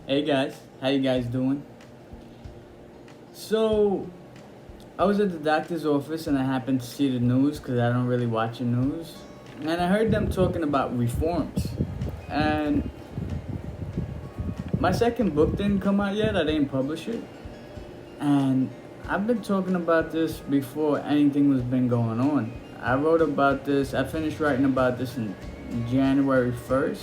Hey guys, how you guys doing? So, I was at the doctor's office and I happened to see the news because I don't really watch the news. And I heard them talking about reforms. And my second book didn't come out yet, I didn't publish it. And I've been talking about this before anything was been going on. I wrote about this, I finished writing about this in January 1st.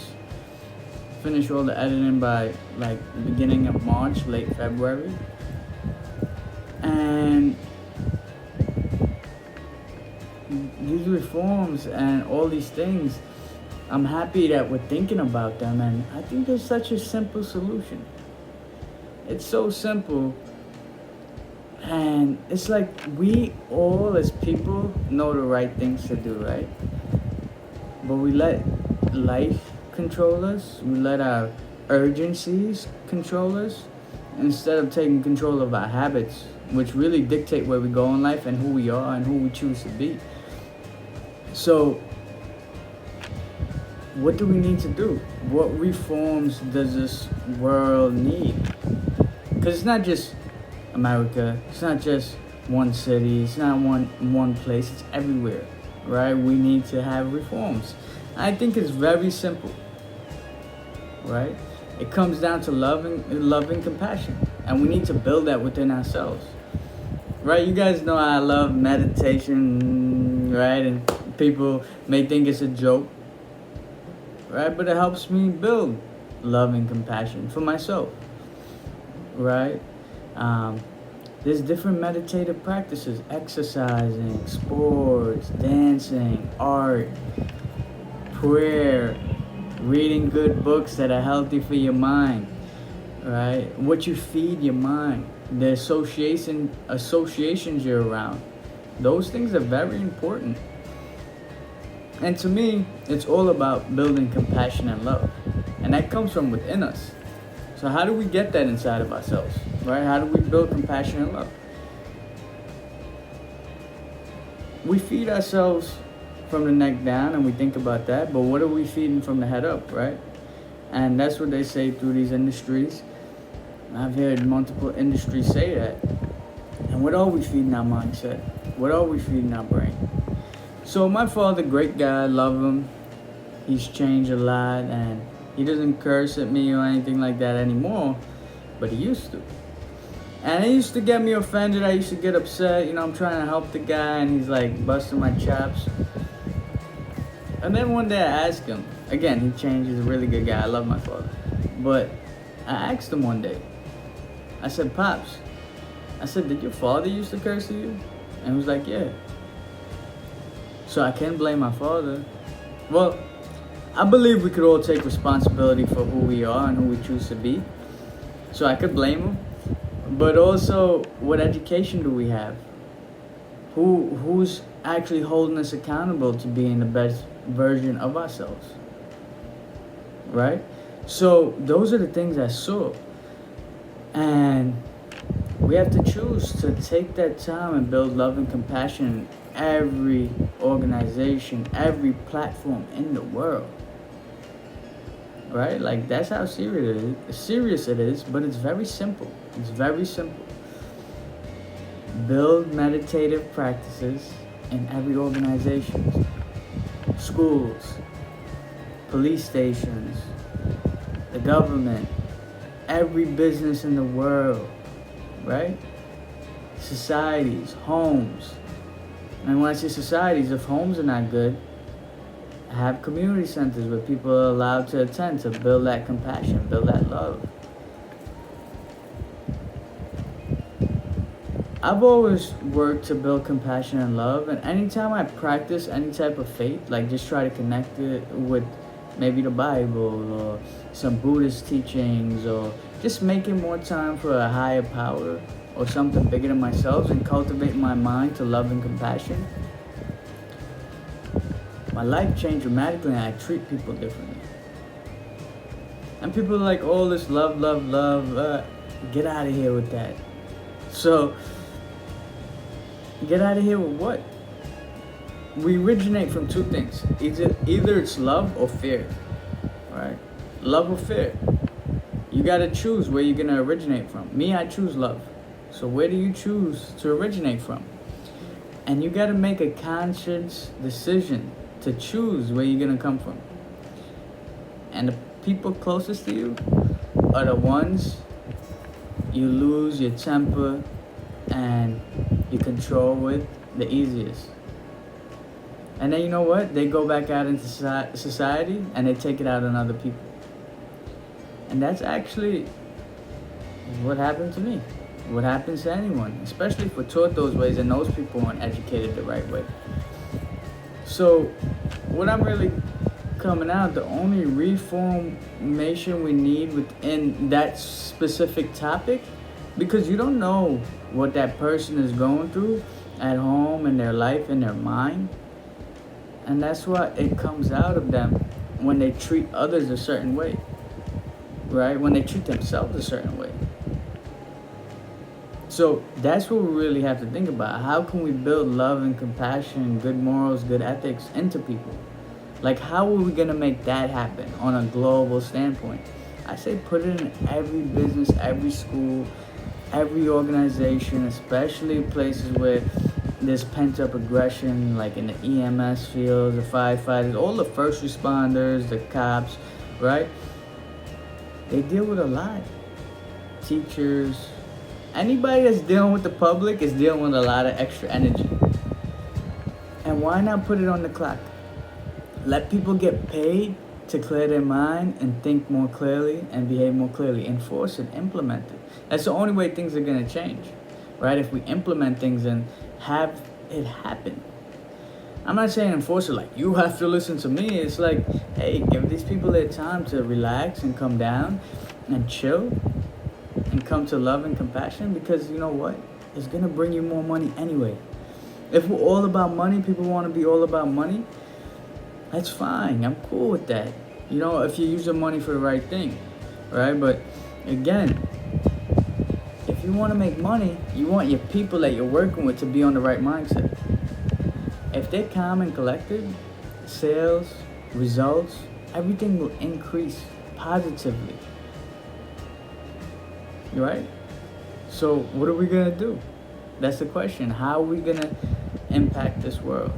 Finished all the editing by like beginning of March, late February. And these reforms and all these things, I'm happy that we're thinking about them, and I think there's such a simple solution. It's so simple, and it's like we all as people know the right things to do, right? But we let life control us, we let our urgencies control us, instead of taking control of our habits, which really dictate where we go in life and who we are and who we choose to be. So, what do we need to do? What reforms does this world need? Because it's not just America, it's not just one city, it's not one place, it's everywhere, right? We need to have reforms. I think it's very simple, right? It comes down to love and compassion, and we need to build that within ourselves, right? You guys know I love meditation, right? And people may think it's a joke, right? But it helps me build love and compassion for myself, right? There's different meditative practices: exercising, sports, dancing, art, prayer, reading good books that are healthy for your mind, right? What you feed your mind, the associations you're around, those things are very important. And to me, it's all about building compassion and love, and that comes from within us. So how do we get that inside of ourselves, right? How do we build compassion and love? We feed ourselves from the neck down, and we think about that, but what are we feeding from the head up, right? And that's what they say through these industries. I've heard multiple industries say that. And what are we feeding our mindset? What are we feeding our brain? So my father, great guy, love him. He's changed a lot, and he doesn't curse at me or anything like that anymore, but he used to. And it used to get me offended. I used to get upset. I'm trying to help the guy, and he's like busting my chops. And then one day I asked him, again, he changed, he's a really good guy, I love my father. But I asked him one day, I said, Pops, I said, did your father used to curse at you? And he was like, yeah. So I can't blame my father. Well, I believe we could all take responsibility for who we are and who we choose to be. So I could blame him. But also, what education do we have? Who's actually holding us accountable to being the best version of ourselves, right? So those are the things I saw, and we have to choose to take that time and build love and compassion in every organization, every platform in the world, right? Like, that's how serious it is, but it's very simple. It's very simple. Build meditative practices in every organization, schools, police stations, the government, every business in the world, right? Societies, homes. And when I say societies, if homes are not good, have community centers where people are allowed to attend to build that compassion, build that love. I've always worked to build compassion and love, and anytime I practice any type of faith, like just try to connect it with maybe the Bible or some Buddhist teachings, or just making more time for a higher power or something bigger than myself, and cultivate my mind to love and compassion, my life changed dramatically, and I treat people differently. And people are like, all this love, love, love, get out of here with that. So, get out of here with what? We originate from two things. Either it's love or fear, right? Love or fear. You gotta choose where you're gonna originate from. Me, I choose love. So where do you choose to originate from? And you gotta make a conscious decision to choose where you're gonna come from. And the people closest to you are the ones you lose your temper and your control with the easiest. And then you know what? They go back out into society and they take it out on other people. And that's actually what happened to me. What happens to anyone, especially if we're taught those ways and those people aren't educated the right way. So what I'm really coming out, the only reformation we need within that specific topic, because you don't know what that person is going through at home, in their life, in their mind. And that's why it comes out of them when they treat others a certain way, right? When they treat themselves a certain way. So that's what we really have to think about. How can we build love and compassion, good morals, good ethics into people? Like, how are we going to make that happen on a global standpoint? I say put it in every business, every school, every organization, especially places where there's pent-up aggression, like in the EMS field, the firefighters, all the first responders, the cops, right? They deal with a lot. Teachers, anybody that's dealing with the public is dealing with a lot of extra energy. And why not put it on the clock? Let people get paid to clear their mind and think more clearly and behave more clearly. Enforce it, implement it. That's the only way things are going to change, right? If we implement things and have it happen. I'm not saying enforce it like, you have to listen to me. It's like, hey, give these people their time to relax and come down and chill and come to love and compassion, because you know what? It's going to bring you more money anyway. If we're all about money, people want to be all about money, that's fine. I'm cool with that. You know, if you use the money for the right thing, right? But again, if you want to make money, you want your people that you're working with to be on the right mindset. If they're calm and collected, sales, results, everything will increase positively. Right? So what are we going to do? That's the question. How are we going to impact this world?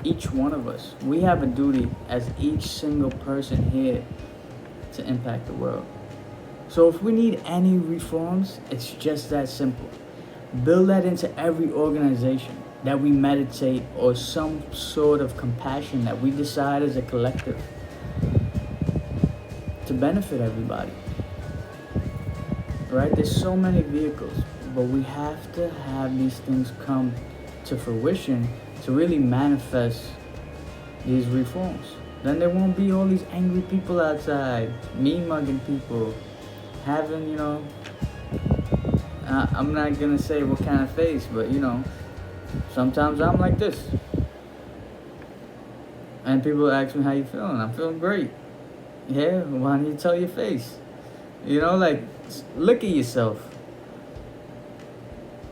Each one of us. We have a duty as each single person here to impact the world. So if we need any reforms, it's just that simple. Build that into every organization, that we meditate, or some sort of compassion that we decide as a collective to benefit everybody. Right? There's so many vehicles, but we have to have these things come to fruition to really manifest these reforms. Then there won't be all these angry people outside, mean-mugging people, having, you know, I'm not gonna say what kind of face, but you know, sometimes I'm like this. And people ask me, how you feeling? I'm feeling great. Yeah, why don't you tell your face? You know, like, look at yourself.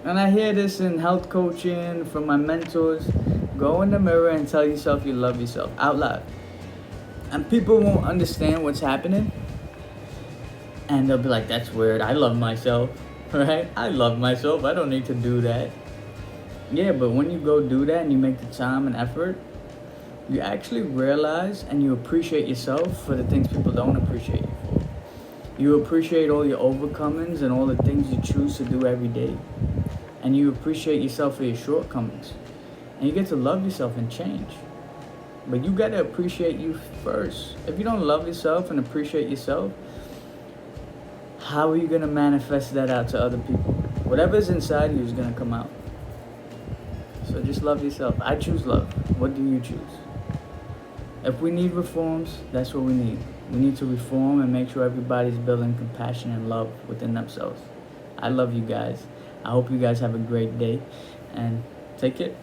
And I hear this in health coaching from my mentors. Go in the mirror and tell yourself you love yourself out loud. And people won't understand what's happening. And they'll be like, that's weird. I love myself, right? I love myself. I don't need to do that. Yeah, but when you go do that and you make the time and effort, you actually realize and you appreciate yourself for the things people don't appreciate you for. You appreciate all your overcomings and all the things you choose to do every day. And you appreciate yourself for your shortcomings. And you get to love yourself and change. But you got to appreciate you first. If you don't love yourself and appreciate yourself, how are you going to manifest that out to other people? Whatever's inside you is going to come out. So just love yourself. I choose love. What do you choose? If we need reforms, that's what we need. We need to reform and make sure everybody's building compassion and love within themselves. I love you guys. I hope you guys have a great day and take care.